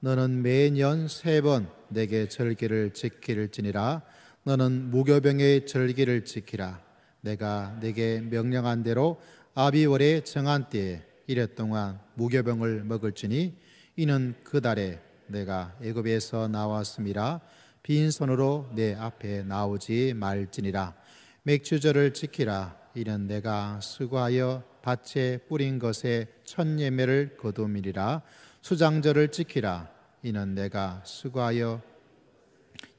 너는 매년 3번 내게 절기를 지킬지니라. 너는 무교병의 절기를 지키라. 내가 내게 명령한 대로 아비월의 정한 때에 이래 동안 무교병을 먹을지니 이는 그 달에 내가 애굽에서 나왔음이라. 빈손으로 내 앞에 나오지 말지니라. 맥주절을 지키라. 이는 내가 수고하여 밭에 뿌린 것에 첫 예매를 거두미리라. 수장절을 지키라. 이는 내가 수고하여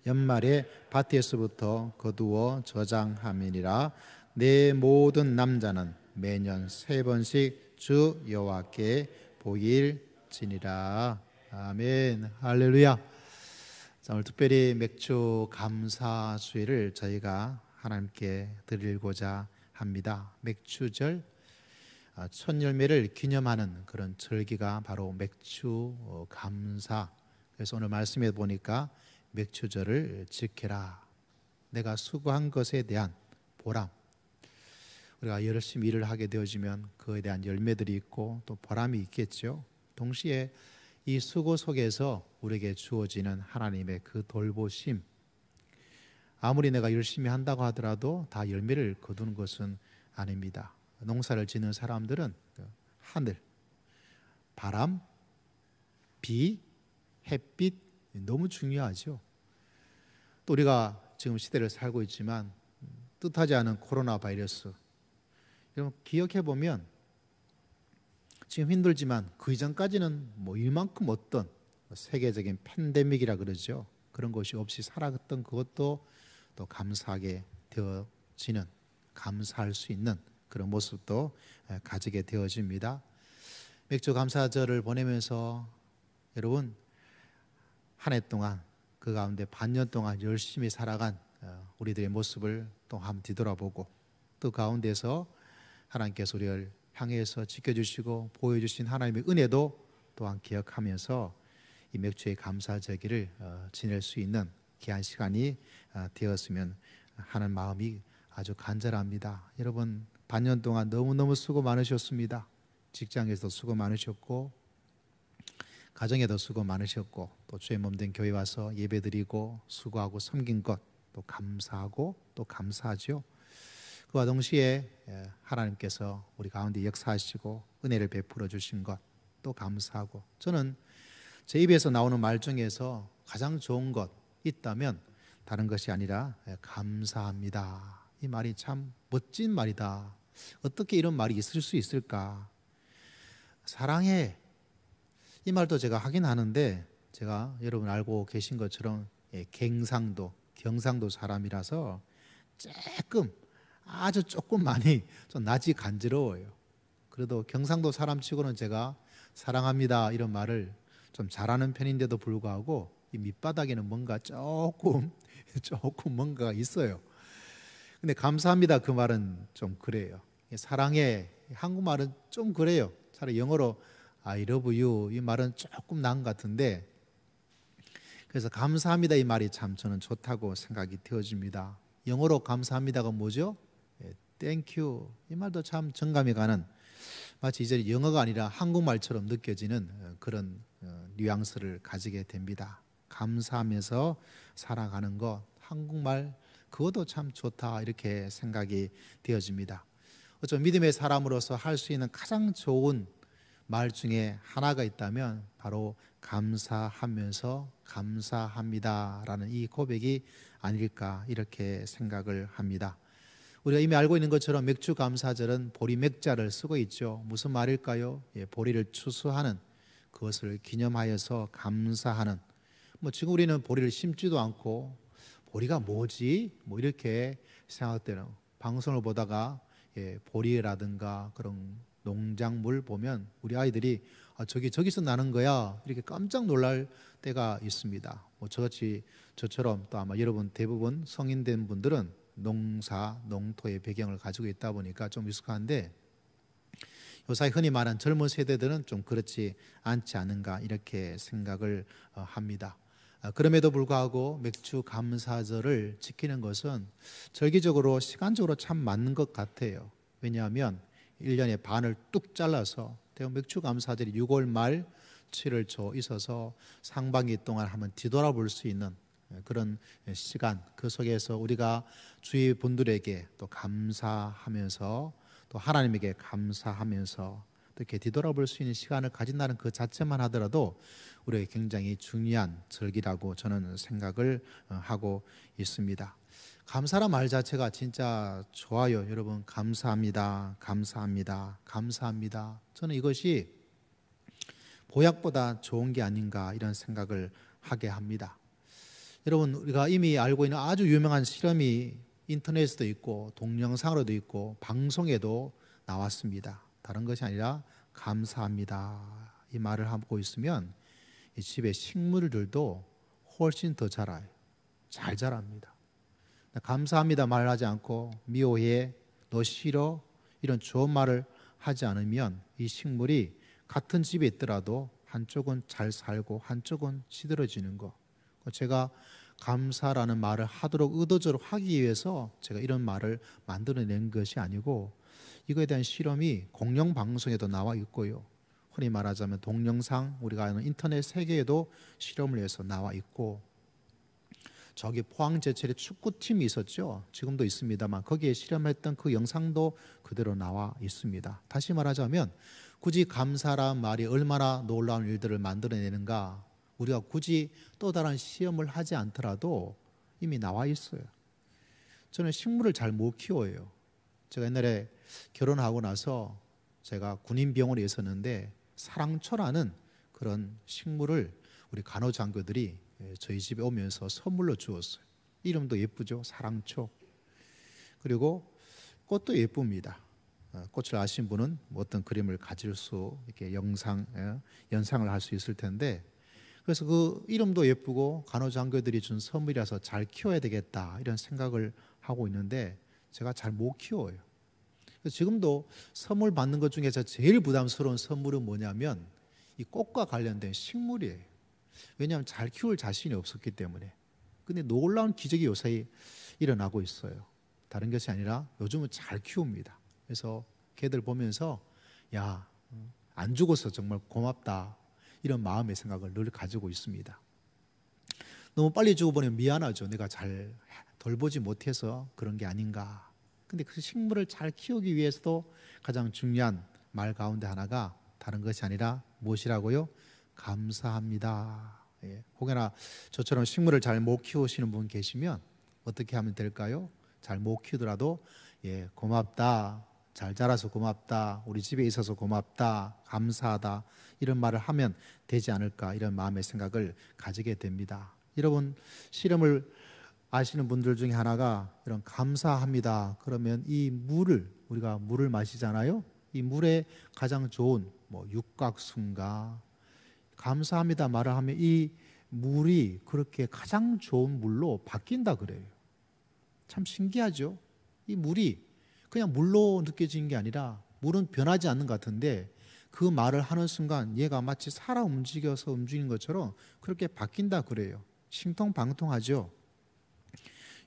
연말에 밭에서부터 거두어 저장함이니라. 내 모든 남자는 매년 3번씩 주 여호와께 보일지니라. 아멘. 할렐루야. 자, 오늘 특별히 맥주 감사주일을 저희가 하나님께 드리고자 합니다. 맥주절, 첫 열매를 기념하는 그런 절기가 바로 맥주 감사. 그래서 오늘 말씀해 보니까 맥주절을 지켜라. 내가 수고한 것에 대한 보람. 우리가 열심히 일을 하게 되어지면 그에 대한 열매들이 있고 또 보람이 있겠죠. 동시에 이 수고 속에서 우리에게 주어지는 하나님의 그 돌보심, 아무리 내가 열심히 한다고 하더라도 다 열매를 거두는 것은 아닙니다. 농사를 짓는 사람들은 하늘, 바람, 비, 햇빛 너무 중요하죠. 또 우리가 지금 시대를 살고 있지만 뜻하지 않은 코로나 바이러스, 여러분 기억해 보면 지금 힘들지만 그 이전까지는 뭐 이만큼 어떤 세계적인 팬데믹이라 그러죠. 그런 것이 없이 살아갔던 그것도 또 감사하게 되어지는, 감사할 수 있는 그런 모습도 가지게 되어집니다. 맥주 감사절을 보내면서 여러분 한 해 동안 그 가운데 반년 동안 열심히 살아간 우리들의 모습을 또 한번 뒤돌아보고 또 가운데서 하나님께서 우리를 향해서 지켜주시고 보여주신 하나님의 은혜도 또한 기억하면서 이 맥주의 감사절기를 지낼 수 있는 귀한 시간이 되었으면 하는 마음이 아주 간절합니다. 여러분 반년 동안 너무너무 수고 많으셨습니다. 직장에서도 수고 많으셨고 가정에도 수고 많으셨고 또 주의 몸된 교회 와서 예배드리고 수고하고 섬긴 것 또 감사하고 또 감사하죠. 그와 동시에 하나님께서 우리 가운데 역사하시고 은혜를 베풀어 주신 것 또 감사하고, 저는 제 입에서 나오는 말 중에서 가장 좋은 것 있다면 다른 것이 아니라 감사합니다. 이 말이 참 멋진 말이다. 어떻게 이런 말이 있을 수 있을까? 사랑해, 이 말도 제가 하긴 하는데 제가 여러분 알고 계신 것처럼 경상도 사람이라서 아주 조금 많이 좀 낯이 간지러워요. 그래도 경상도 사람치고는 제가 사랑합니다 이런 말을 좀 잘하는 편인데도 불구하고 이 밑바닥에는 뭔가 조금 뭔가가 있어요. 근데 감사합니다 그 말은 좀 그래요. 사랑해, 한국말은 좀 그래요. 차라리 영어로 I love you 이 말은 조금 나은 것 같은데, 그래서 감사합니다 이 말이 참 저는 좋다고 생각이 되어집니다. 영어로 감사합니다가 뭐죠? Thank you. 이 말도 참 정감이 가는, 마치 이제 영어가 아니라 한국말처럼 느껴지는 그런 뉘앙스를 가지게 됩니다. 감사하면서 살아가는 것, 한국말 그것도 참 좋다 이렇게 생각이 되어집니다. 어쩌면 믿음의 사람으로서 할 수 있는 가장 좋은 말 중에 하나가 있다면 바로 감사하면서 감사합니다라는 이 고백이 아닐까 이렇게 생각을 합니다. 우리가 이미 알고 있는 것처럼 맥주 감사절은 보리 맥자를 쓰고 있죠. 무슨 말일까요? 보리를 추수하는 그것을 기념하여서 감사하는. 지금 우리는 보리를 심지도 않고 보리가 뭐지? 이렇게 생각되는, 방송을 보다가 보리라든가 그런 농작물 보면 우리 아이들이 저기서 나는 거야 이렇게 깜짝 놀랄 때가 있습니다. 저처럼 또 아마 여러분 대부분 성인된 분들은 농토의 배경을 가지고 있다 보니까 좀 익숙한데, 요사이 흔히 말하는 젊은 세대들은 좀 그렇지 않지 않은가 이렇게 생각을 합니다. 그럼에도 불구하고 맥주 감사절을 지키는 것은 절기적으로 시간적으로 참 맞는 것 같아요. 왜냐하면 1년의 반을 뚝 잘라서 맥주 감사절이 6월 말 터치를 줘 있어서 상반기 동안 한번 뒤돌아볼 수 있는 그런 시간, 그 속에서 우리가 주위 분들에게 또 감사하면서 또 하나님에게 감사하면서 이렇게 뒤돌아볼 수 있는 시간을 가진다는 그 자체만 하더라도 우리에게 굉장히 중요한 절기라고 저는 생각을 하고 있습니다. 감사란 말 자체가 진짜 좋아요. 여러분, 감사합니다, 감사합니다, 감사합니다. 저는 이것이 보약보다 좋은 게 아닌가 이런 생각을 하게 합니다. 여러분, 우리가 이미 알고 있는 아주 유명한 실험이 인터넷에도 있고 동영상으로도 있고 방송에도 나왔습니다. 다른 것이 아니라 감사합니다 이 말을 하고 있으면 이 집에 식물들도 훨씬 더 자라요. 잘 자랍니다. 감사합니다 말을 하지 않고 미워해, 너 싫어, 이런 좋은 말을 하지 않으면 이 식물이 같은 집에 있더라도 한쪽은 잘 살고 한쪽은 시들어지는 거. 제가 감사라는 말을 하도록 의도적으로 하기 위해서 제가 이런 말을 만들어낸 것이 아니고 이거에 대한 실험이 공영방송에도 나와 있고요. 흔히 말하자면 동영상, 우리가 아는 인터넷 세계에도 실험을 해서 나와 있고, 저기 포항제철에 축구팀이 있었죠. 지금도 있습니다만 거기에 실험했던 그 영상도 그대로 나와 있습니다. 다시 말하자면 굳이 감사란 말이 얼마나 놀라운 일들을 만들어내는가, 우리가 굳이 또 다른 시험을 하지 않더라도 이미 나와 있어요. 저는 식물을 잘 못 키워요. 제가 옛날에 결혼하고 나서 제가 군인병원에 있었는데 사랑초라는 그런 식물을 우리 간호장교들이 저희 집에 오면서 선물로 주었어요. 이름도 예쁘죠? 사랑초. 그리고 꽃도 예쁩니다. 꽃을 아신 분은 어떤 그림을 가질 수, 이렇게 연상을 할 수 있을 텐데, 그래서 그 이름도 예쁘고 간호장교들이 준 선물이라서 잘 키워야 되겠다 이런 생각을 하고 있는데 제가 잘 못 키워요. 지금도 선물 받는 것 중에서 제일 부담스러운 선물은 뭐냐면 이 꽃과 관련된 식물이에요. 왜냐하면 잘 키울 자신이 없었기 때문에. 근데 놀라운 기적이 요새 일어나고 있어요. 다른 것이 아니라 요즘은 잘 키웁니다. 그래서 걔들 보면서 야, 안 죽어서 정말 고맙다 이런 마음의 생각을 늘 가지고 있습니다. 너무 빨리 죽어버리면 미안하죠. 내가 잘 돌보지 못해서 그런 게 아닌가. 근데 그 식물을 잘 키우기 위해서도 가장 중요한 말 가운데 하나가 다른 것이 아니라 무엇이라고요? 감사합니다. 혹여나 저처럼 식물을 잘 못 키우시는 분 계시면 어떻게 하면 될까요? 잘 못 키우더라도 고맙다, 잘 자라서 고맙다, 우리 집에 있어서 고맙다, 감사하다 이런 말을 하면 되지 않을까 이런 마음의 생각을 가지게 됩니다. 여러분, 실험을 아시는 분들 중에 하나가 이런 감사합니다 그러면 이 물을, 우리가 물을 마시잖아요. 이 물에 가장 좋은 육각순가 감사합니다 말을 하면 이 물이 그렇게 가장 좋은 물로 바뀐다 그래요. 참 신기하죠. 이 물이 그냥 물로 느껴지는 게 아니라 물은 변하지 않는 것 같은데 그 말을 하는 순간 얘가 마치 살아 움직여서 움직이는 것처럼 그렇게 바뀐다 그래요. 신통방통하죠.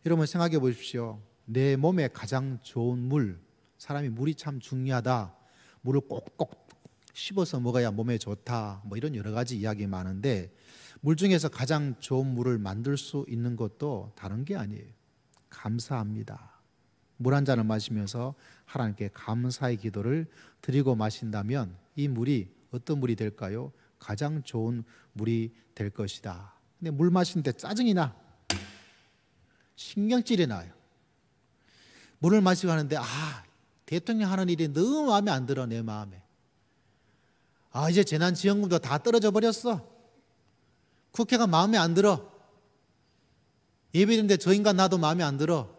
여러분 생각해 보십시오. 내 몸에 가장 좋은 물, 사람이 물이 참 중요하다, 물을 꼭꼭 씹어서 먹어야 몸에 좋다, 이런 여러 가지 이야기 많은데 물 중에서 가장 좋은 물을 만들 수 있는 것도 다른 게 아니에요. 감사합니다. 물 한 잔을 마시면서 하나님께 감사의 기도를 드리고 마신다면 이 물이 어떤 물이 될까요? 가장 좋은 물이 될 것이다. 근데 물 마시는데 짜증이 나, 신경질이 나요. 물을 마시고 하는데 대통령 하는 일이 너무 마음에 안 들어. 내 마음에 이제 재난지원금도 다 떨어져 버렸어. 국회가 마음에 안 들어. 예배드리는데 저 인간 나도 마음에 안 들어.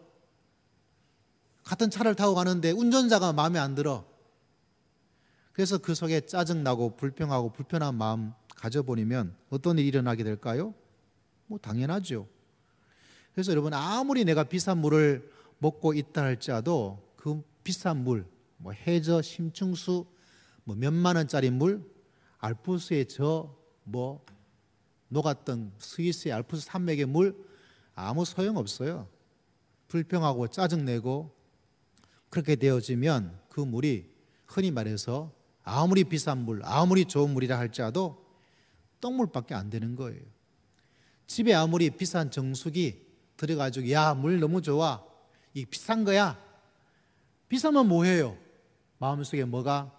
같은 차를 타고 가는데 운전자가 마음에 안 들어. 그래서 그 속에 짜증나고 불평하고 불편한 마음 가져버리면 어떤 일이 일어나게 될까요? 당연하죠. 그래서 여러분, 아무리 내가 비싼 물을 먹고 있다 할지라도 그 비싼 물, 해저, 심층수, 몇만 원짜리 물, 알프스의 녹았던 스위스의 알프스 산맥의 물 아무 소용없어요. 불평하고 짜증내고 그렇게 되어지면 그 물이 흔히 말해서 아무리 비싼 물, 아무리 좋은 물이라 할지라도 똥물밖에 안 되는 거예요. 집에 아무리 비싼 정수기 들여가지고 야, 물 너무 좋아, 이 비싼 거야. 비싸면 뭐해요? 마음속에 뭐가?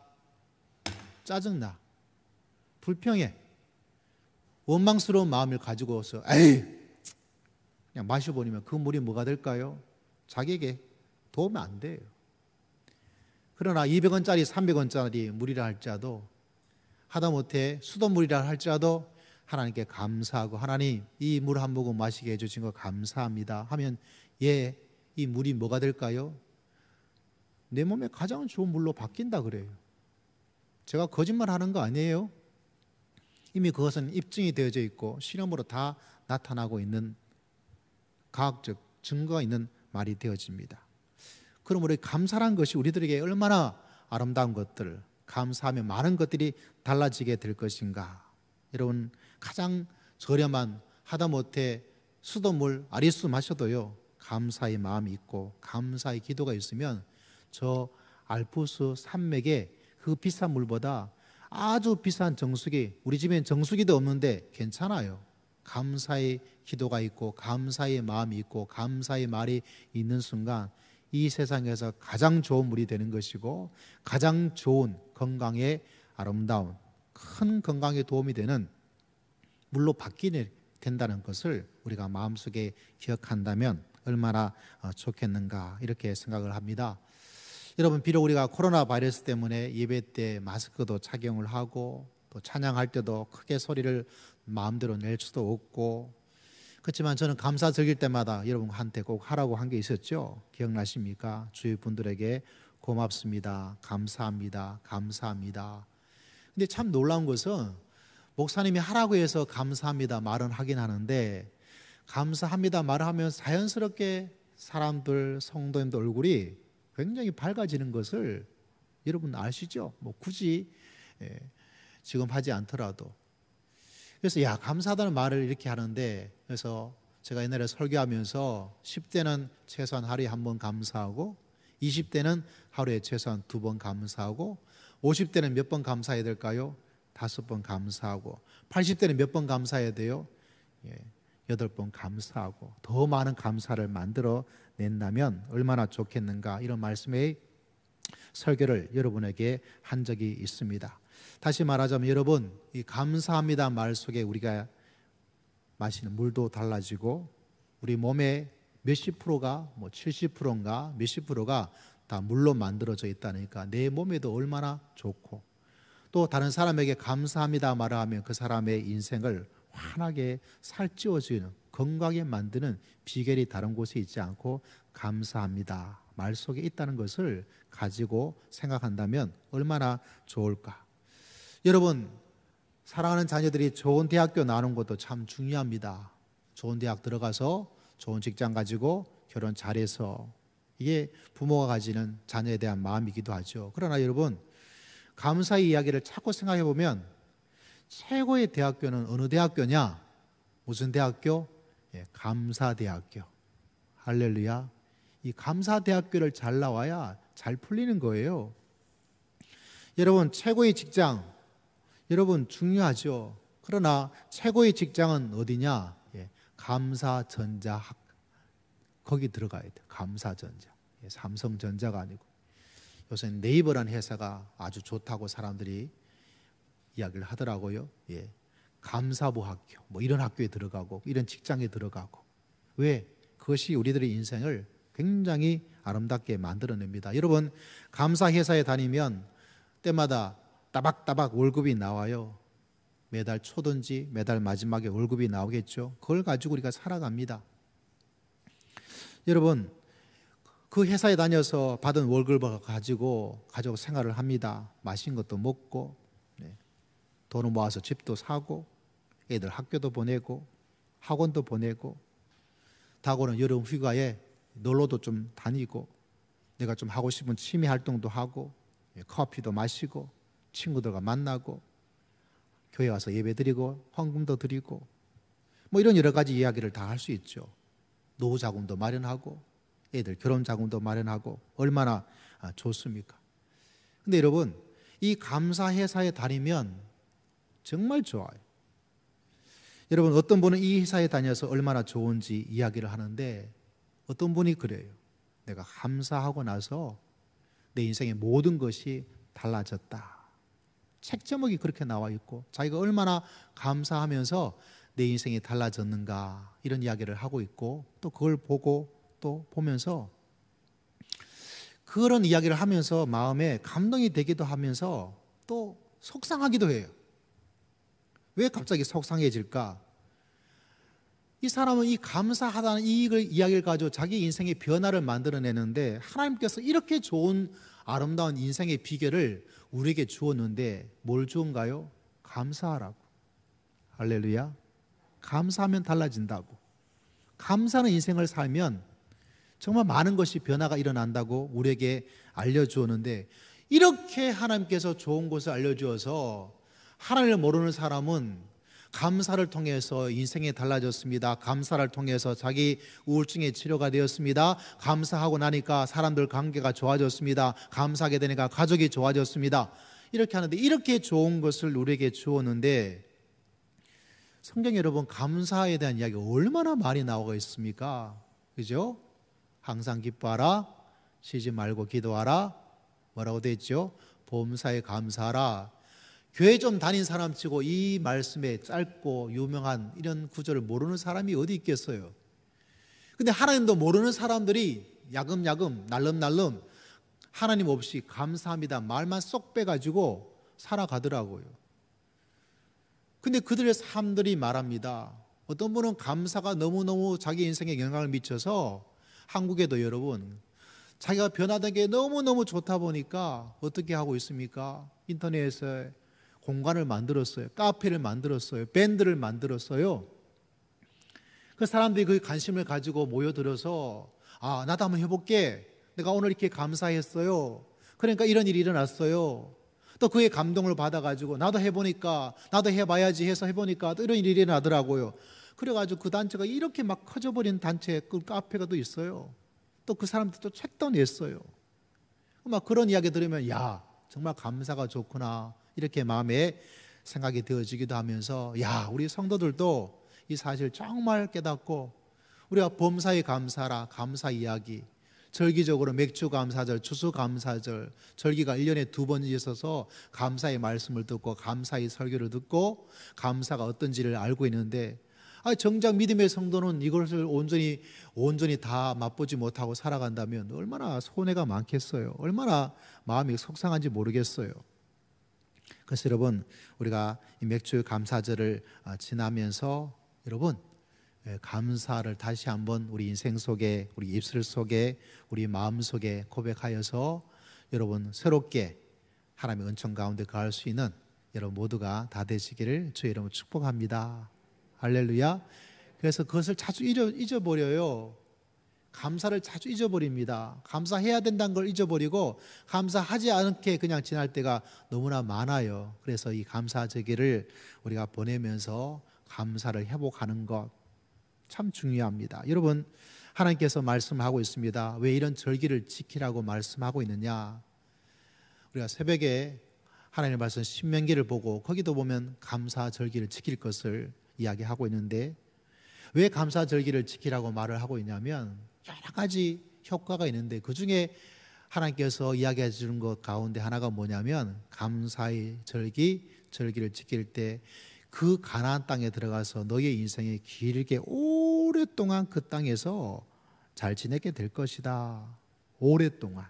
짜증나, 불평해, 원망스러운 마음을 가지고서 에이 그냥 마셔버리면 그 물이 뭐가 될까요? 자기에게 도움이 안 돼요. 그러나 200원짜리 300원짜리 물이라 할지라도, 하다못해 수돗물이라 할지라도 하나님께 감사하고, 하나님 이 물 한 모금 마시게 해주신 거 감사합니다 하면 이 물이 뭐가 될까요? 내 몸에 가장 좋은 물로 바뀐다 그래요. 제가 거짓말하는 거 아니에요. 이미 그것은 입증이 되어져 있고 실험으로 다 나타나고 있는 과학적 증거가 있는 말이 되어집니다. 그러므로 감사란 것이 우리들에게 얼마나 아름다운 것들, 감사하면 많은 것들이 달라지게 될 것인가. 여러분, 가장 저렴한 하다못해 수돗물 아리수 마셔도요, 감사의 마음이 있고 감사의 기도가 있으면 저 알프스 산맥에 그 비싼 물보다 아주 비싼 정수기, 우리 집엔 정수기도 없는데 괜찮아요. 감사의 기도가 있고 감사의 마음이 있고 감사의 말이 있는 순간 이 세상에서 가장 좋은 물이 되는 것이고 가장 좋은 건강에 아름다운 큰 건강에 도움이 되는 물로 바뀌게 된다는 것을 우리가 마음속에 기억한다면 얼마나 좋겠는가, 이렇게 생각을 합니다. 여러분, 비록 우리가 코로나 바이러스 때문에 예배 때 마스크도 착용을 하고 또 찬양할 때도 크게 소리를 마음대로 낼 수도 없고, 그렇지만 저는 감사 드릴 때마다 여러분한테 꼭 하라고 한 게 있었죠. 기억나십니까? 주위 분들에게 고맙습니다, 감사합니다, 감사합니다. 근데 참 놀라운 것은 목사님이 하라고 해서 감사합니다 말은 하긴 하는데, 감사합니다 말을 하면 자연스럽게 사람들, 성도님들 얼굴이 굉장히 밝아지는 것을 여러분 아시죠? 뭐 굳이 지금 하지 않더라도. 그래서 감사하다는 말을 이렇게 하는데, 그래서 제가 옛날에 설교하면서 10대는 최소한 하루에 한 번 감사하고, 20대는 하루에 최소한 2번 감사하고, 50대는 몇 번 감사해야 될까요? 5번 감사하고, 80대는 몇 번 감사해야 돼요? 8번 감사하고, 더 많은 감사를 만들어 낸다면 얼마나 좋겠는가, 이런 말씀의 설교를 여러분에게 한 적이 있습니다. 다시 말하자면 여러분, 이 감사합니다 말 속에 우리가 마시는 물도 달라지고 우리 몸의 몇십 프로가 70%인가 몇십 프로가 다 물로 만들어져 있다니까 내 몸에도 얼마나 좋고, 또 다른 사람에게 감사합니다 말을 하면 그 사람의 인생을 환하게 살찌워주는, 건강하게 만드는 비결이 다른 곳에 있지 않고 감사합니다 말 속에 있다는 것을 가지고 생각한다면 얼마나 좋을까. 여러분, 사랑하는 자녀들이 좋은 대학교 나오는 것도 참 중요합니다. 좋은 대학 들어가서 좋은 직장 가지고 결혼 잘해서, 이게 부모가 가지는 자녀에 대한 마음이기도 하죠. 그러나 여러분, 감사의 이야기를 자꾸 생각해 보면 최고의 대학교는 어느 대학교냐? 무슨 대학교? 감사대학교. 할렐루야. 이 감사대학교를 잘 나와야 잘 풀리는 거예요. 여러분, 최고의 직장, 여러분 중요하죠. 그러나 최고의 직장은 어디냐? 감사전자학, 거기 들어가야 돼요. 감사전자. 삼성전자가 아니고. 요새 네이버라는 회사가 아주 좋다고 사람들이 이야기를 하더라고요. 감사부 학교, 이런 학교에 들어가고 이런 직장에 들어가고. 왜? 그것이 우리들의 인생을 굉장히 아름답게 만들어냅니다. 여러분, 감사 회사에 다니면 때마다 따박따박 월급이 나와요. 매달 초든지 매달 마지막에 월급이 나오겠죠. 그걸 가지고 우리가 살아갑니다. 여러분, 그 회사에 다녀서 받은 월급을 가지고 가족 생활을 합니다. 맛있는 것도 먹고, 돈을 모아서 집도 사고, 애들 학교도 보내고, 학원도 보내고, 다고는 여름 휴가에 놀러도 좀 다니고, 내가 좀 하고 싶은 취미 활동도 하고, 커피도 마시고, 친구들과 만나고, 교회 와서 예배 드리고, 헌금도 드리고, 이런 여러 가지 이야기를 다 할 수 있죠. 노후 자금도 마련하고, 애들 결혼 자금도 마련하고, 얼마나 좋습니까? 근데 여러분, 이 감사 회사에 다니면 정말 좋아요. 여러분, 어떤 분은 이 회사에 다녀서 얼마나 좋은지 이야기를 하는데, 어떤 분이 그래요. 내가 감사하고 나서 내 인생의 모든 것이 달라졌다. 책 제목이 그렇게 나와 있고, 자기가 얼마나 감사하면서 내 인생이 달라졌는가, 이런 이야기를 하고 있고, 또 그걸 보고 또 보면서 그런 이야기를 하면서 마음에 감동이 되기도 하면서 또 속상하기도 해요. 왜 갑자기 속상해질까? 이 사람은 이 감사하다는 이야기를 가지고 자기 인생의 변화를 만들어내는데, 하나님께서 이렇게 좋은 아름다운 인생의 비결을 우리에게 주었는데 뭘 주은가요? 감사하라고. 할렐루야. 감사하면 달라진다고. 감사하는 인생을 살면 정말 많은 것이 변화가 일어난다고 우리에게 알려주었는데, 이렇게 하나님께서 좋은 것을 알려주어서 하나님을 모르는 사람은 감사를 통해서 인생이 달라졌습니다. 감사를 통해서 자기 우울증의 치료가 되었습니다. 감사하고 나니까 사람들 관계가 좋아졌습니다. 감사하게 되니까 가족이 좋아졌습니다. 이렇게 하는데, 이렇게 좋은 것을 우리에게 주었는데, 성경 여러분, 감사에 대한 이야기가 얼마나 많이 나오고 있습니까? 그죠? 항상 기뻐하라, 쉬지 말고 기도하라. 뭐라고 되어 있죠? 범사에 감사하라. 교회 좀 다닌 사람 치고 이 말씀에 짧고 유명한 이런 구절을 모르는 사람이 어디 있겠어요? 근데 하나님도 모르는 사람들이 야금야금 날름날름 하나님 없이 감사합니다 말만 쏙 빼가지고 살아가더라고요. 근데 그들의 삶들이 말합니다. 어떤 분은 감사가 너무너무 자기 인생에 영향을 미쳐서, 한국에도 여러분 자기가 변화된 게 너무너무 좋다 보니까 어떻게 하고 있습니까? 인터넷에 공간을 만들었어요. 카페를 만들었어요. 밴드를 만들었어요. 그 사람들이 그 관심을 가지고 모여들어서, 아, 나도 한번 해볼게. 내가 오늘 이렇게 감사했어요. 그러니까 이런 일이 일어났어요. 또 그의 감동을 받아가지고 나도 해보니까, 나도 해봐야지 해서 해보니까 또 이런 일이 일어나더라고요. 그래가지고 그 단체가 이렇게 막 커져버린 단체, 그 카페가 또 있어요. 또 그 사람들 또 책도 냈어요. 막 그런 이야기 들으면, 야, 정말 감사가 좋구나, 이렇게 마음에 생각이 되어지기도 하면서, 야, 우리 성도들도 이 사실 정말 깨닫고 우리가 범사에 감사라, 감사 이야기, 절기적으로 맥주 감사절, 추수 감사절, 절기가 1년에 2번 있어서 감사의 말씀을 듣고 감사의 설교를 듣고 감사가 어떤지를 알고 있는데, 정작 믿음의 성도는 이것을 온전히 다 맛보지 못하고 살아간다면 얼마나 손해가 많겠어요. 얼마나 마음이 속상한지 모르겠어요. 그래서 여러분, 우리가 이 맥주 감사절을 지나면서 여러분, 감사를 다시 한번 우리 인생 속에, 우리 입술 속에, 우리 마음 속에 고백하여서 여러분 새롭게 하나님의 은총 가운데 거할 수 있는 여러분 모두가 다 되시기를 주의 이름으로 축복합니다. 할렐루야. 그래서 그것을 자주 잊어버려요. 감사를 자주 잊어버립니다. 감사해야 된다는 걸 잊어버리고 감사하지 않게 그냥 지날 때가 너무나 많아요. 그래서 이 감사절기를 우리가 보내면서 감사를 회복하는 것 참 중요합니다. 여러분, 하나님께서 말씀하고 있습니다. 왜 이런 절기를 지키라고 말씀하고 있느냐? 우리가 새벽에 하나님의 말씀 신명기를 보고 거기도 보면 감사절기를 지킬 것을 이야기하고 있는데, 왜 감사절기를 지키라고 말을 하고 있냐면 여러 가지 효과가 있는데, 그 중에 하나님께서 이야기해 주는 것 가운데 하나가 뭐냐면, 감사의 절기를 지킬 때 그 가나안 땅에 들어가서 너의 인생에 길게 오랫동안 그 땅에서 잘 지내게 될 것이다. 오랫동안.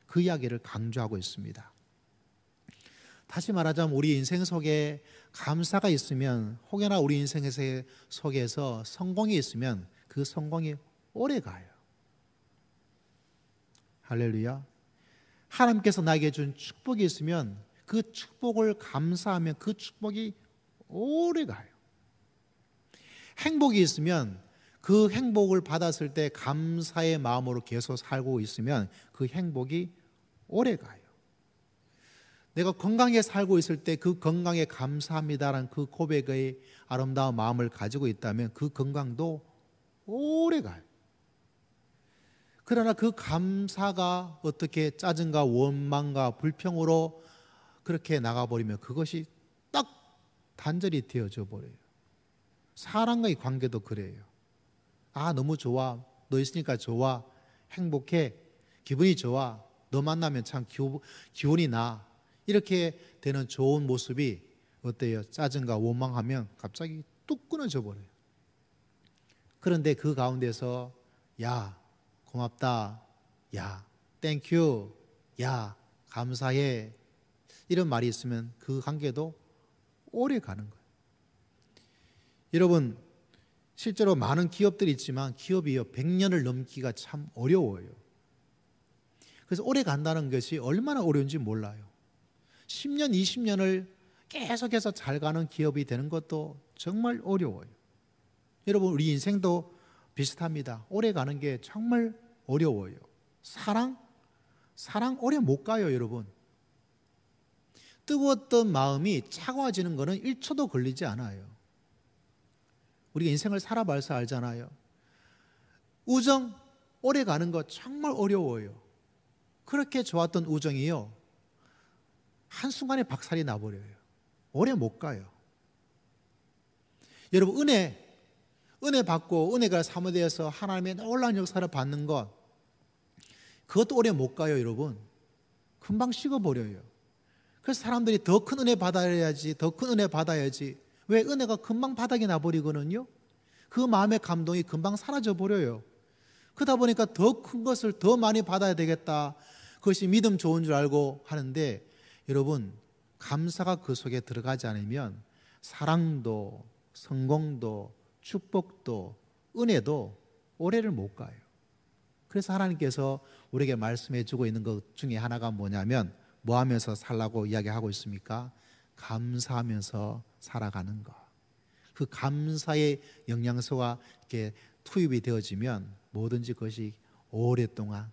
그 이야기를 강조하고 있습니다. 다시 말하자면 우리 인생 속에 감사가 있으면, 혹여나 우리 인생 속에서 성공이 있으면 그 성공이 오래 가요. 할렐루야. 하나님께서 나에게 준 축복이 있으면 그 축복을 감사하면 그 축복이 오래 가요. 행복이 있으면 그 행복을 받았을 때 감사의 마음으로 계속 살고 있으면 그 행복이 오래 가요. 내가 건강하게 살고 있을 때 그 건강에 감사합니다라는 그 고백의 아름다운 마음을 가지고 있다면 그 건강도 오래 가요. 그러나 그 감사가 어떻게 짜증과 원망과 불평으로 그렇게 나가버리면 그것이 딱 단절이 되어져 버려요. 사람과의 관계도 그래요. 아, 너무 좋아. 너 있으니까 좋아. 행복해. 기분이 좋아. 너 만나면 참 기운이 나. 이렇게 되는 좋은 모습이 어때요? 짜증과 원망하면 갑자기 뚝 끊어져 버려요. 그런데 그 가운데서 야, 고맙다. 야, 땡큐. 야, 감사해. 이런 말이 있으면 그 관계도 오래 가는 거예요. 여러분, 실제로 많은 기업들이 있지만 기업이요 100년을 넘기가 참 어려워요. 그래서 오래 간다는 것이 얼마나 어려운지 몰라요. 10년, 20년을 계속해서 잘 가는 기업이 되는 것도 정말 어려워요. 여러분, 우리 인생도 비슷합니다. 오래 가는 게 정말 어려워요. 사랑 오래 못 가요, 여러분. 뜨거웠던 마음이 차가워지는 것은 1초도 걸리지 않아요. 우리가 인생을 살아봐서 알잖아요. 우정 오래 가는 거 정말 어려워요. 그렇게 좋았던 우정이요, 한순간에 박살이 나버려요. 오래 못 가요. 여러분, 은혜 받고 은혜가 사모되어서 하나님의 놀라운 역사를 받는 것, 그것도 오래 못 가요, 여러분. 금방 식어버려요. 그래서 사람들이 더 큰 은혜 받아야지, 더 큰 은혜 받아야지. 왜? 은혜가 금방 바닥이 나버리거든요. 그 마음의 감동이 금방 사라져 버려요. 그러다 보니까 더 큰 것을 더 많이 받아야 되겠다. 그것이 믿음 좋은 줄 알고 하는데, 여러분, 감사가 그 속에 들어가지 않으면 사랑도 성공도 축복도 은혜도 오래를 못 가요. 그래서 하나님께서 우리에게 말씀해 주고 있는 것 중에 하나가 뭐냐면, 뭐 하면서 살라고 이야기하고 있습니까? 감사하면서 살아가는 것. 그 감사의 영양소가 이렇게 투입이 되어지면 뭐든지 그것이 오랫동안,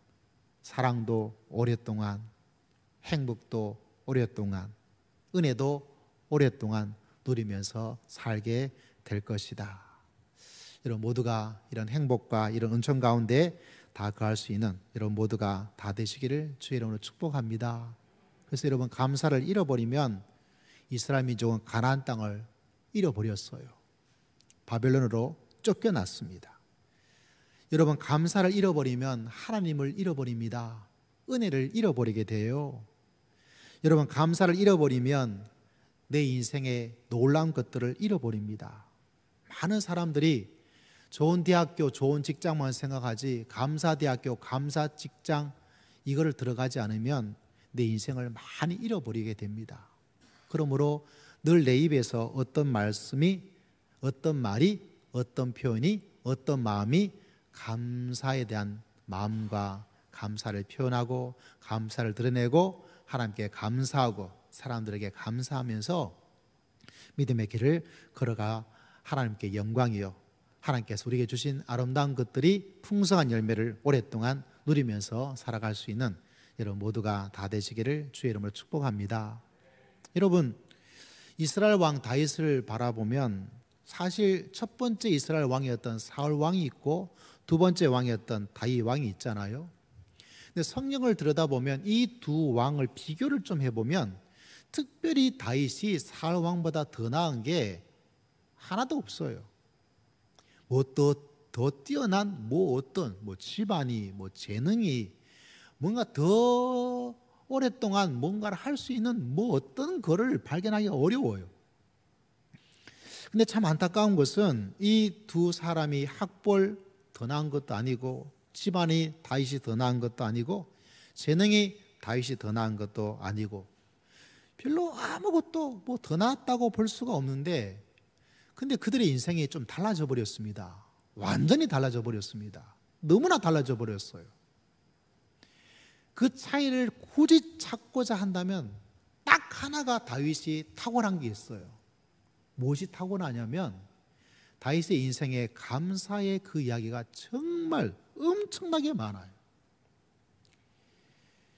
사랑도 오랫동안, 행복도 오랫동안, 은혜도 오랫동안 누리면서 살게 될 것이다. 여러분 모두가 이런 행복과 이런 은총 가운데 다 거할 수 있는 여러분 모두가 다 되시기를 주의 이름으로 축복합니다. 그래서 여러분, 감사를 잃어버리면 이스라엘 민족은 가나안 땅을 잃어버렸어요. 바벨론으로 쫓겨났습니다. 여러분, 감사를 잃어버리면 하나님을 잃어버립니다. 은혜를 잃어버리게 돼요. 여러분, 감사를 잃어버리면 내 인생의 놀라운 것들을 잃어버립니다. 많은 사람들이 좋은 대학교, 좋은 직장만 생각하지 감사대학교, 감사직장 이거를 들어가지 않으면 내 인생을 많이 잃어버리게 됩니다. 그러므로 늘 내 입에서 어떤 말씀이, 어떤 말이, 어떤 표현이, 어떤 마음이 감사에 대한 마음과 감사를 표현하고 감사를 드러내고 하나님께 감사하고 사람들에게 감사하면서 믿음의 길을 걸어가 하나님께 영광이요, 하나님께서 우리에게 주신 아름다운 것들이 풍성한 열매를 오랫동안 누리면서 살아갈 수 있는 여러분 모두가 다 되시기를 주의 이름으로 축복합니다. 여러분, 이스라엘 왕 다윗을 바라보면 사실 첫 번째 이스라엘 왕이었던 사울 왕이 있고 두 번째 왕이었던 다윗 왕이 있잖아요. 근데 성경을 들여다보면 이 두 왕을 비교를 좀 해보면 특별히 다윗이 사울 왕보다 더 나은 게 하나도 없어요. 뭐 더 뛰어난 어떤 집안이 재능이 뭔가 더 오랫동안 뭔가를 할 수 있는 어떤 거를 발견하기가 어려워요. 근데 참 안타까운 것은 이 두 사람이 학벌 더 나은 것도 아니고 집안이 다윗이 더 나은 것도 아니고 재능이 다윗이 더 나은 것도 아니고 별로 아무것도 더 나았다고 볼 수가 없는데, 근데 그들의 인생이 좀 달라져 버렸습니다. 완전히 달라져 버렸습니다. 너무나 달라져 버렸어요. 그 차이를 굳이 찾고자 한다면 딱 하나가 다윗이 탁월한 게 있어요. 무엇이 타고나냐면 다윗의 인생에 감사의 그 이야기가 정말 엄청나게 많아요.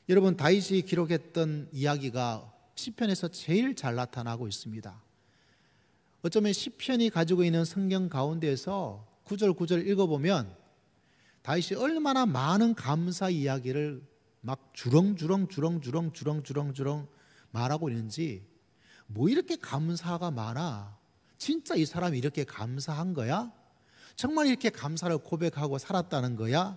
여러분, 다윗이 기록했던 이야기가 시편에서 제일 잘 나타나고 있습니다. 어쩌면 시편이 가지고 있는 성경 가운데에서 구절 읽어보면 다윗이 얼마나 많은 감사 이야기를 막 주렁주렁 말하고 있는지, 뭐 이렇게 감사가 많아, 진짜 이 사람이 이렇게 감사한 거야? 정말 이렇게 감사를 고백하고 살았다는 거야?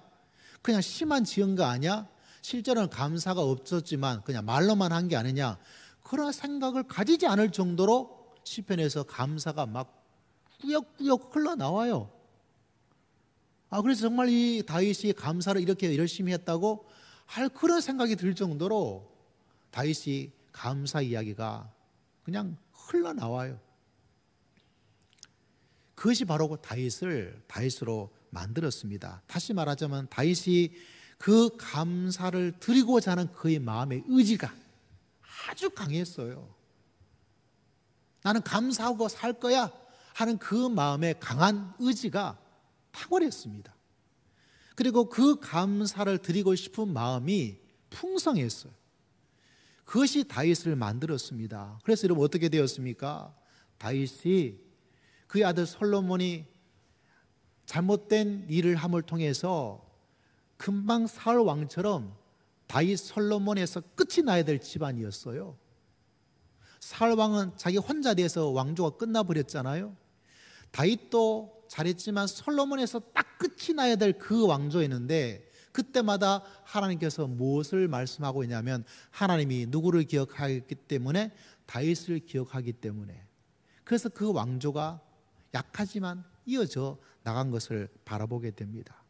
그냥 시만 지은 거 아니야? 실제로는 감사가 없었지만 그냥 말로만 한 게 아니냐? 그런 생각을 가지지 않을 정도로 시편에서 감사가 막 꾸역꾸역 흘러나와요. 그래서 정말 이 다윗이 감사를 이렇게 열심히 했다고 할 그런 생각이 들 정도로 다윗이 감사 이야기가 그냥 흘러나와요. 그것이 바로 다윗으로 만들었습니다. 다시 말하자면 다윗이 그 감사를 드리고자 하는 그의 마음의 의지가 아주 강했어요. 나는 감사하고 살 거야 하는 그 마음의 강한 의지가 탁월했습니다. 그리고 그 감사를 드리고 싶은 마음이 풍성했어요. 그것이 다윗을 만들었습니다. 그래서 여러분 어떻게 되었습니까? 다윗이 그의 아들 솔로몬이 잘못된 일을 함을 통해서 금방 사울 왕처럼 다윗 솔로몬에서 끝이 나야 될 집안이었어요. 사울 왕은 자기 혼자 돼서 왕조가 끝나버렸잖아요. 다윗도 잘했지만 솔로몬에서 딱 끝이 나야 될 그 왕조였는데 그때마다 하나님께서 무엇을 말씀하고 있냐면 하나님이 누구를 기억하기 때문에 다윗을 기억하기 때문에 그래서 그 왕조가 약하지만 이어져 나간 것을 바라보게 됩니다.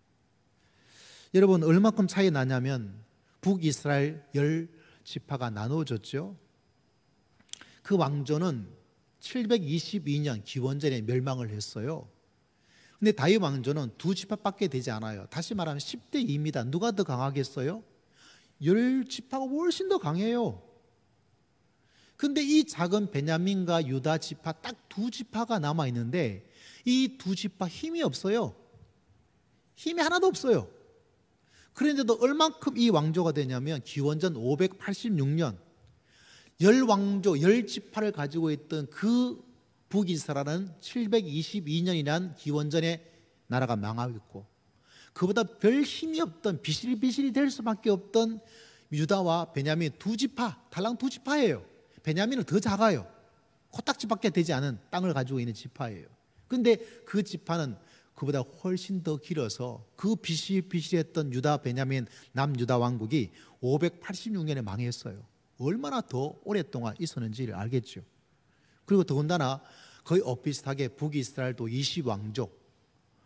여러분 얼마큼 차이 나냐면 북이스라엘 10지파가 나누어졌죠. 그 왕조는 722년 기원전에 멸망을 했어요. 근데 다윗 왕조는 2지파밖에 되지 않아요. 다시 말하면 10대 2입니다. 누가 더 강하겠어요? 10지파가 훨씬 더 강해요. 근데 이 작은 베냐민과 유다 지파 딱 2지파가 남아있는데 이 2지파 힘이 없어요. 힘이 하나도 없어요. 그런데도 얼만큼 이 왕조가 되냐면 기원전 586년 10왕조 10지파를 가지고 있던 그 북이스라엘은 722년이라는 기원전에 나라가 망하고 있고 그보다 별 힘이 없던 비실비실이 될 수밖에 없던 유다와 베냐민 2지파, 달랑 2지파예요. 베냐민은 더 작아요. 코딱지밖에 되지 않은 땅을 가지고 있는 지파예요. 그런데 그 지파는 그보다 훨씬 더 길어서 그 비실비실했던 유다, 베냐민, 남유다 왕국이 586년에 망했어요. 얼마나 더 오랫동안 있었는지를 알겠죠. 그리고 더군다나 거의 엇비슷하게 북이스라엘도 20왕조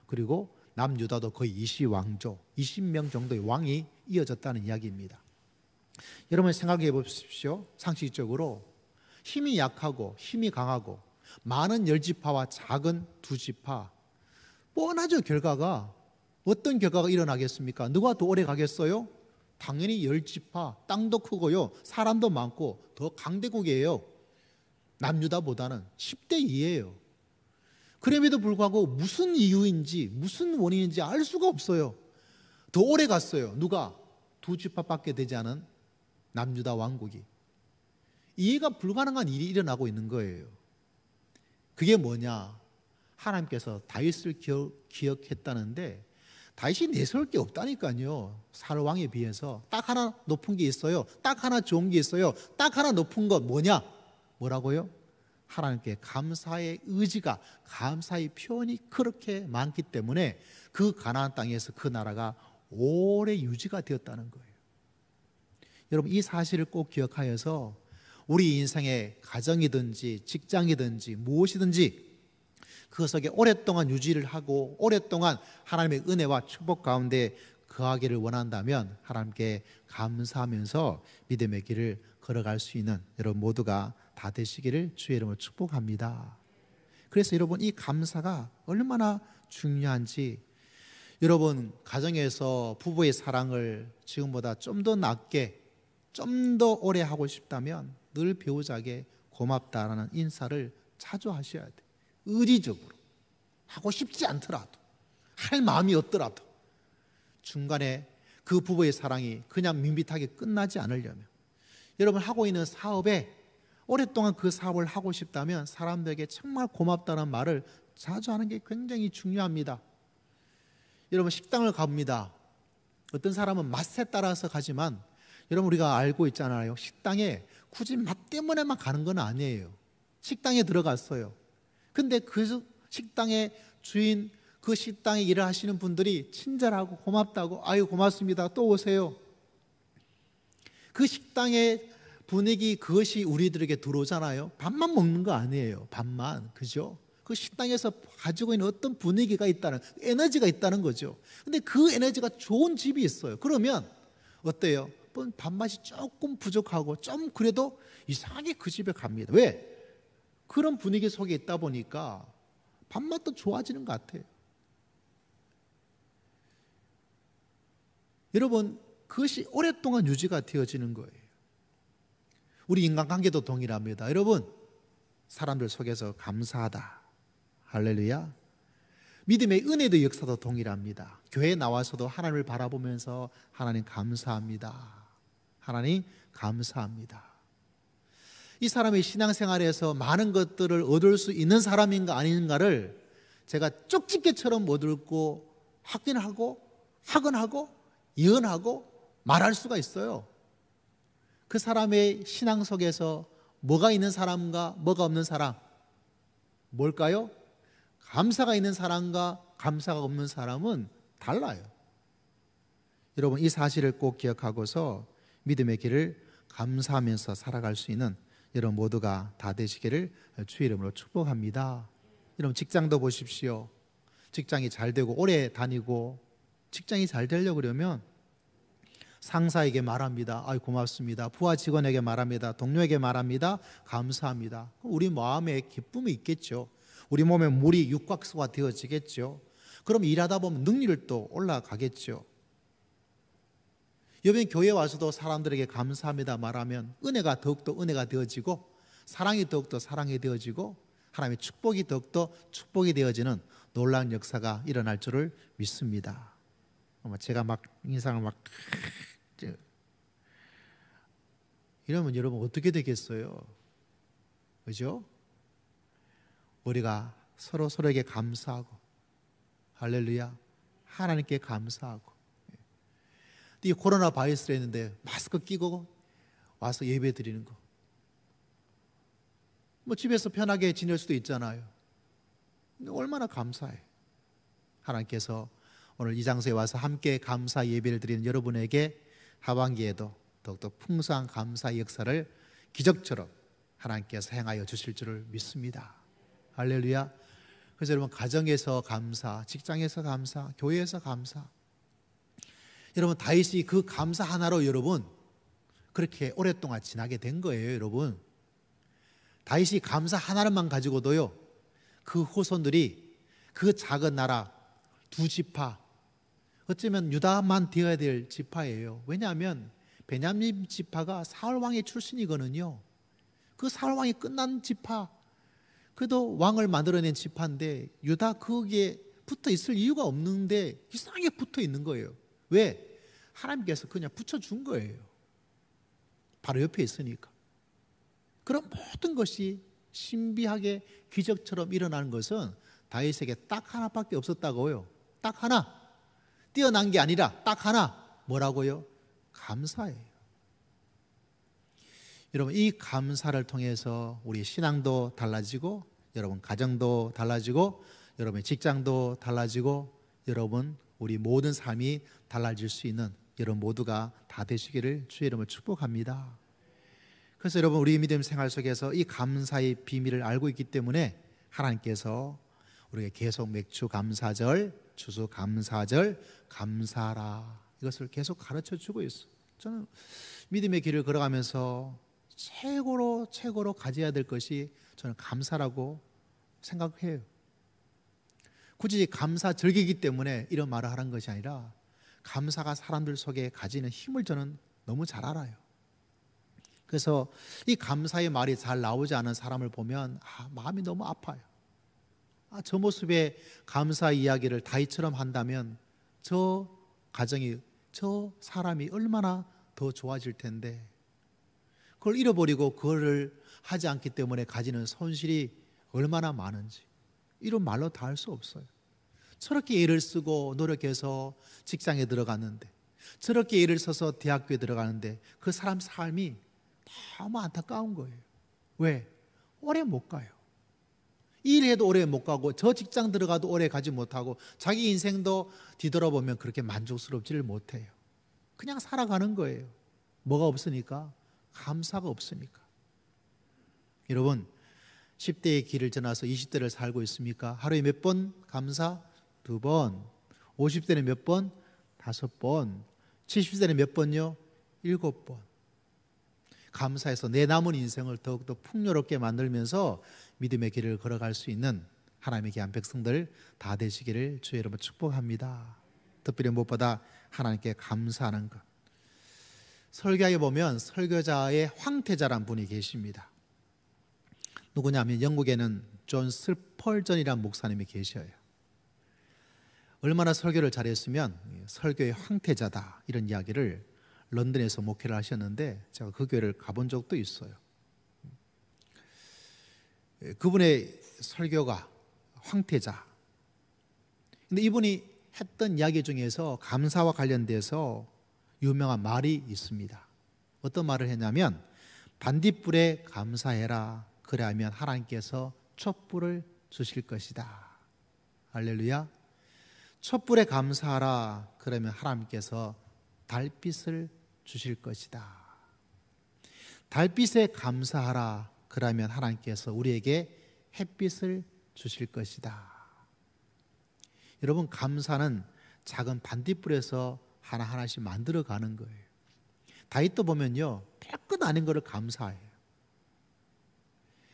그리고 남유다도 거의 20왕조 20명 정도의 왕이 이어졌다는 이야기입니다. 여러분 생각해 보십시오. 상식적으로 힘이 약하고 힘이 강하고 많은 10지파와 작은 2지파 뻔하죠. 결과가 어떤 결과가 일어나겠습니까? 누가 더 오래 가겠어요? 당연히 10지파 땅도 크고요 사람도 많고 더 강대국이에요. 남유다보다는 10대 2예요. 그럼에도 불구하고 무슨 이유인지 무슨 원인인지 알 수가 없어요. 더 오래 갔어요. 누가? 2지파밖에 되지 않은 남유다 왕국이. 이해가 불가능한 일이 일어나고 있는 거예요. 그게 뭐냐? 하나님께서 다윗을 기억했다는데 다윗이 내세울 게 없다니까요. 사울 왕에 비해서 딱 하나 높은 게 있어요. 딱 하나 좋은 게 있어요. 딱 하나 높은 것 뭐냐? 뭐라고요? 하나님께 감사의 의지가 감사의 표현이 그렇게 많기 때문에 그 가나안 땅에서 그 나라가 오래 유지가 되었다는 거예요. 여러분 이 사실을 꼭 기억하여서 우리 인생의 가정이든지 직장이든지 무엇이든지 그 속에 오랫동안 유지를 하고 오랫동안 하나님의 은혜와 축복 가운데 거하기를 원한다면 하나님께 감사하면서 믿음의 길을 걸어갈 수 있는 여러분 모두가 다 되시기를 주의 이름으로 축복합니다. 그래서 여러분 이 감사가 얼마나 중요한지 여러분 가정에서 부부의 사랑을 지금보다 좀 더 낮게 좀 더 오래 하고 싶다면 늘 배우자에게 고맙다라는 인사를 자주 하셔야 돼요. 의리적으로 하고 싶지 않더라도 할 마음이 없더라도 중간에 그 부부의 사랑이 그냥 밋밋하게 끝나지 않으려면 여러분 하고 있는 사업에 오랫동안 그 사업을 하고 싶다면 사람들에게 정말 고맙다는 말을 자주 하는 게 굉장히 중요합니다. 여러분 식당을 갑니다. 어떤 사람은 맛에 따라서 가지만 여러분 우리가 알고 있잖아요. 식당에 굳이 맛 때문에만 가는 건 아니에요. 식당에 들어갔어요. 근데 그 식당의 주인, 그 식당에 일을 하시는 분들이 친절하고 고맙다고, 아유 고맙습니다, 또 오세요. 그 식당의 분위기, 그것이 우리들에게 들어오잖아요. 밥만 먹는 거 아니에요. 밥만, 그죠? 그 식당에서 가지고 있는 어떤 분위기가 있다는, 에너지가 있다는 거죠. 근데 그 에너지가 좋은 집이 있어요. 그러면 어때요? 밥맛이 조금 부족하고 좀 그래도 이상하게 그 집에 갑니다. 왜? 그런 분위기 속에 있다 보니까 밥맛도 좋아지는 것 같아요. 여러분, 그것이 오랫동안 유지가 되어지는 거예요. 우리 인간관계도 동일합니다. 여러분, 사람들 속에서 감사하다. 할렐루야. 믿음의 은혜의 역사도 동일합니다. 교회에 나와서도 하나님을 바라보면서 하나님 감사합니다. 하나님 감사합니다. 이 사람의 신앙생활에서 많은 것들을 얻을 수 있는 사람인가 아닌가를 제가 쪽집게처럼 못 읽고 확인하고 학언하고 예언하고 말할 수가 있어요. 그 사람의 신앙 속에서 뭐가 있는 사람과 뭐가 없는 사람, 뭘까요? 감사가 있는 사람과 감사가 없는 사람은 달라요. 여러분, 이 사실을 꼭 기억하고서 믿음의 길을 감사하면서 살아갈 수 있는 여러분 모두가 다 되시기를 주의 이름으로 축복합니다. 여러분, 직장도 보십시오. 직장이 잘 되고 오래 다니고 직장이 잘 되려고 그러면 상사에게 말합니다. 아이 고맙습니다. 부하 직원에게 말합니다. 동료에게 말합니다. 감사합니다. 우리 마음에 기쁨이 있겠죠. 우리 몸에 물이 육각수가 되어지겠죠. 그럼 일하다 보면 능률도 올라가겠죠. 여러분, 교회 와서도 사람들에게 감사합니다 말하면 은혜가 더욱더 은혜가 되어지고 사랑이 더욱더 사랑이 되어지고 하나님의 축복이 더욱더 축복이 되어지는 놀라운 역사가 일어날 줄을 믿습니다. 제가 막 인상을 막 이러면 여러분 어떻게 되겠어요? 그죠? 우리가 서로에게 감사하고 할렐루야 하나님께 감사하고 이 코로나 바이러스를 했는데 마스크 끼고 와서 예배 드리는 거 뭐 집에서 편하게 지낼 수도 있잖아요. 얼마나 감사해. 하나님께서 오늘 이 장소에 와서 함께 감사 예배를 드리는 여러분에게 하반기에도 더욱더 풍성한 감사의 역사를 기적처럼 하나님께서 행하여 주실 줄을 믿습니다. 할렐루야. 그래서 여러분 가정에서 감사, 직장에서 감사, 교회에서 감사. 여러분 다윗이 그 감사 하나로 여러분 그렇게 오랫동안 지나게 된 거예요. 여러분 다윗이 감사 하나만 가지고도요 그 후손들이 그 작은 나라 두 지파 어쩌면 유다만 되어야 될 지파예요. 왜냐하면 베냐민 지파가 사울 왕의 출신이거든요. 그 사울 왕이 끝난 지파 그래도 왕을 만들어낸 지파인데 유다 거기에 붙어 있을 이유가 없는데 이상하게 붙어 있는 거예요. 왜? 하나님께서 그냥 붙여준 거예요. 바로 옆에 있으니까. 그런 모든 것이 신비하게 기적처럼 일어나는 것은 다윗에게 딱 하나밖에 없었다고요. 딱 하나. 뛰어난 게 아니라 딱 하나. 뭐라고요? 감사예요. 여러분 이 감사를 통해서 우리 신앙도 달라지고 여러분 가정도 달라지고 여러분의 직장도 달라지고 여러분 우리 모든 삶이 달라질 수 있는 여러분 모두가 다 되시기를 주의 이름으로 축복합니다. 그래서 여러분 우리 믿음 생활 속에서 이 감사의 비밀을 알고 있기 때문에 하나님께서 우리에게 계속 맥주 감사절, 추수 감사절, 감사라 이것을 계속 가르쳐 주고 있어요. 저는 믿음의 길을 걸어가면서 최고로 가져야 될 것이 저는 감사라고 생각해요. 굳이 감사절기이기 때문에 이런 말을 하는 것이 아니라 감사가 사람들 속에 가지는 힘을 저는 너무 잘 알아요. 그래서 이 감사의 말이 잘 나오지 않은 사람을 보면 마음이 너무 아파요. 저 모습의 감사 이야기를 다윗처럼 한다면 저 가정이 저 사람이 얼마나 더 좋아질 텐데 그걸 잃어버리고 그거를 하지 않기 때문에 가지는 손실이 얼마나 많은지 이런 말로 다 할 수 없어요. 저렇게 애를 쓰고 노력해서 직장에 들어갔는데 저렇게 애를 써서 대학교에 들어가는데 그 사람 삶이 너무 안타까운 거예요. 왜? 오래 못 가요. 이 일해도 오래 못 가고 저 직장 들어가도 오래 가지 못하고 자기 인생도 뒤돌아보면 그렇게 만족스럽지를 못해요. 그냥 살아가는 거예요. 뭐가 없으니까? 감사가 없으니까. 여러분 10대의 길을 지나서 20대를 살고 있습니까? 하루에 몇 번 감사? 2번. 50대는 몇 번? 5번. 70대는 몇 번요? 7번. 감사해서 내 남은 인생을 더욱더 풍요롭게 만들면서 믿음의 길을 걸어갈 수 있는 하나님의 귀한 백성들 다 되시기를 주의 이름으로 축복합니다. 특별히 무엇보다 하나님께 감사하는 것. 설교에 보면 설교자의 황태자란 분이 계십니다. 누구냐면 영국에는 존 슬펄전이라는 목사님이 계셔요. 얼마나 설교를 잘했으면 설교의 황태자다 이런 이야기를 런던에서 목회를 하셨는데 제가 그 교회를 가본 적도 있어요. 그분의 설교가 황태자. 근데 이분이 했던 이야기 중에서 감사와 관련돼서 유명한 말이 있습니다. 어떤 말을 했냐면 반딧불에 감사해라. 그래야면 하나님께서 촛불을 주실 것이다. 할렐루야. 촛불에 감사하라. 그러면 하나님께서 달빛을 주실 것이다. 달빛에 감사하라. 그러면 하나님께서 우리에게 햇빛을 주실 것이다. 여러분 감사는 작은 반딧불에서 하나하나씩 만들어가는 거예요. 다윗도 보면요 별것 아닌 거를 감사해요.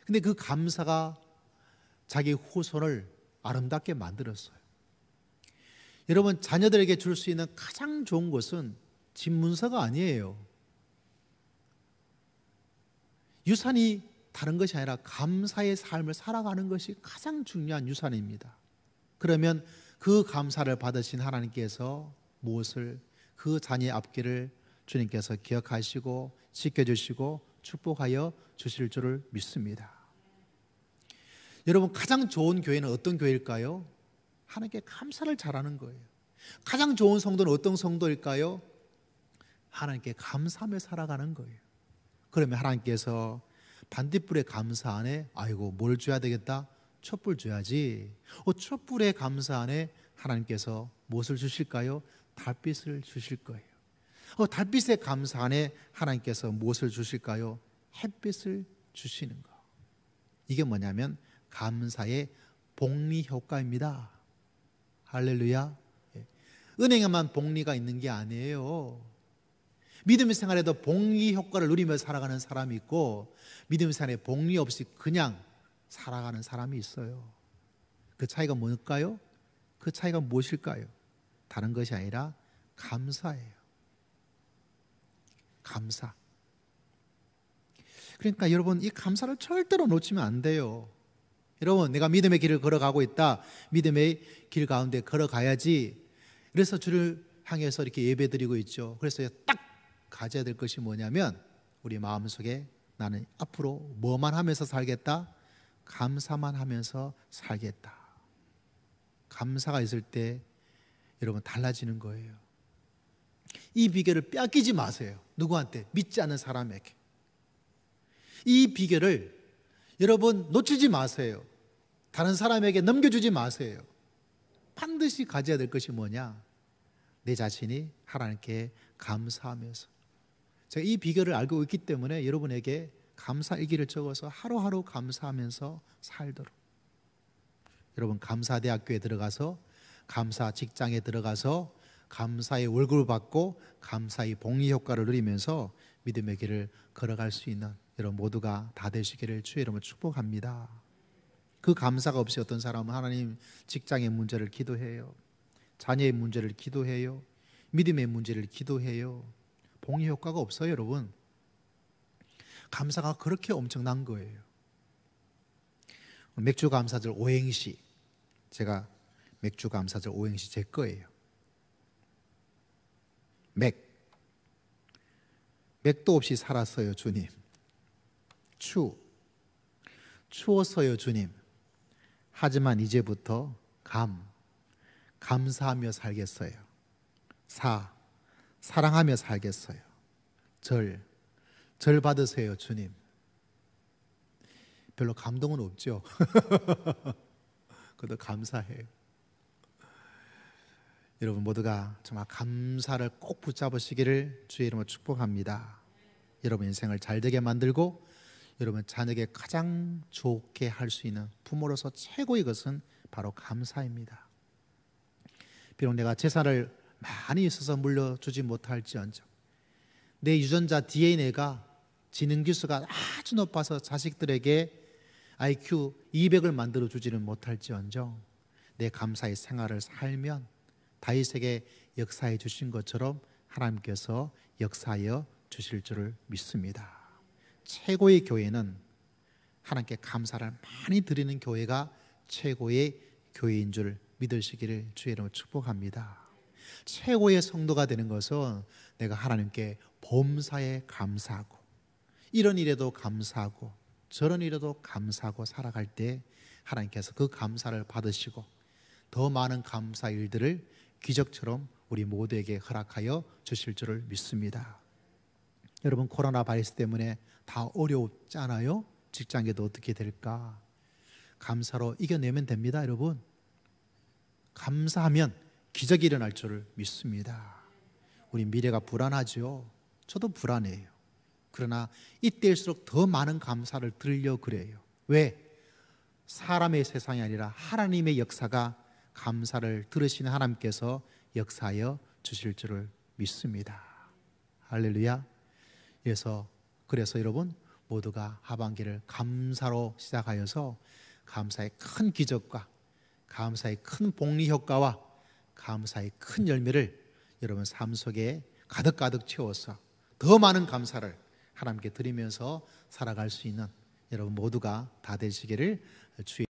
근데 그 감사가 자기 후손을 아름답게 만들었어요. 여러분 자녀들에게 줄 수 있는 가장 좋은 것은 집 문서가 아니에요. 유산이 다른 것이 아니라 감사의 삶을 살아가는 것이 가장 중요한 유산입니다. 그러면 그 감사를 받으신 하나님께서 무엇을 그 자녀의 앞길을 주님께서 기억하시고 지켜주시고 축복하여 주실 줄을 믿습니다. 여러분 가장 좋은 교회는 어떤 교회일까요? 하나님께 감사를 잘하는 거예요. 가장 좋은 성도는 어떤 성도일까요? 하나님께 감사하며 살아가는 거예요. 그러면 하나님께서 반딧불에 감사 안에 아이고 뭘 줘야 되겠다? 촛불 줘야지. 촛불에 감사 안에 하나님께서 무엇을 주실까요? 달빛을 주실 거예요. 달빛에 감사 안에 하나님께서 무엇을 주실까요? 햇빛을 주시는 거. 이게 뭐냐면 감사의 복리 효과입니다. 할렐루야. 은행에만 복리가 있는 게 아니에요. 믿음의 생활에도 복리 효과를 누리며 살아가는 사람이 있고 믿음의 생활에 복리 없이 그냥 살아가는 사람이 있어요. 그 차이가 뭘까요? 그 차이가 무엇일까요? 다른 것이 아니라 감사예요. 감사. 그러니까 여러분 이 감사를 절대로 놓치면 안 돼요. 여러분 내가 믿음의 길을 걸어가고 있다. 믿음의 길 가운데 걸어가야지. 그래서 주를 향해서 이렇게 예배드리고 있죠. 그래서 딱 가져야 될 것이 뭐냐면 우리 마음속에 나는 앞으로 뭐만 하면서 살겠다? 감사만 하면서 살겠다. 감사가 있을 때 여러분 달라지는 거예요. 이 비결을 빼앗기지 마세요. 누구한테? 믿지 않는 사람에게. 이 비결을 여러분 놓치지 마세요. 다른 사람에게 넘겨주지 마세요. 반드시 가져야 될 것이 뭐냐? 내 자신이 하나님께 감사하면서. 제가 이 비결을 알고 있기 때문에 여러분에게 감사 일기를 적어서 하루하루 감사하면서 살도록. 여러분 감사대학교에 들어가서 감사 직장에 들어가서 감사의 월급을 받고 감사의 복리 효과를 누리면서 믿음의 길을 걸어갈 수 있는 여러분 모두가 다 되시기를 주의 이름으로 축복합니다. 그 감사가 없이 어떤 사람은 하나님 직장의 문제를 기도해요. 자녀의 문제를 기도해요. 믿음의 문제를 기도해요. 복리 효과가 없어요, 여러분. 감사가 그렇게 엄청난 거예요. 맥주 감사절 오행시, 제가 맥주 감사절 오행시 제 거예요. 맥도 없이 살았어요, 주님. 추웠어요, 주님. 하지만 이제부터 감사하며 살겠어요. 사랑하며 살겠어요. 절 받으세요, 주님. 별로 감동은 없죠. 그래도 감사해요. 여러분 모두가 정말 감사를 꼭 붙잡으시기를 주의 이름으로 축복합니다. 여러분 인생을 잘되게 만들고 여러분 자녀에게 가장 좋게 할 수 있는 부모로서 최고의 것은 바로 감사입니다. 비록 내가 재산을 많이 있어서 물려주지 못할지언정 내 유전자 DNA가 지능지수가 아주 높아서 자식들에게 IQ 200을 만들어주지는 못할지언정 내 감사의 생활을 살면 다윗에게 역사해 주신 것처럼 하나님께서 역사하여 주실 줄을 믿습니다. 최고의 교회는 하나님께 감사를 많이 드리는 교회가 최고의 교회인 줄 믿으시기를 주의 이름으로 축복합니다. 최고의 성도가 되는 것은 내가 하나님께 범사에 감사하고 이런 일에도 감사하고 저런 일에도 감사하고 살아갈 때 하나님께서 그 감사를 받으시고 더 많은 감사 일들을 기적처럼 우리 모두에게 허락하여 주실 줄을 믿습니다. 여러분 코로나 바이러스 때문에 다 어려웠잖아요. 직장에도 어떻게 될까? 감사로 이겨내면 됩니다. 여러분 감사하면 기적이 일어날 줄을 믿습니다. 우리 미래가 불안하죠. 저도 불안해요. 그러나 이때일수록 더 많은 감사를 드리려고 그래요. 왜? 사람의 세상이 아니라 하나님의 역사가 감사를 들으시는 하나님께서 역사하여 주실 줄을 믿습니다. 할렐루야. 그래서 여러분 모두가 하반기를 감사로 시작하여서 감사의 큰 기적과 감사의 큰 복리 효과와 감사의 큰 열매를 여러분 삶 속에 가득가득 채워서 더 많은 감사를 하나님께 드리면서 살아갈 수 있는 여러분 모두가 다 되시기를 주의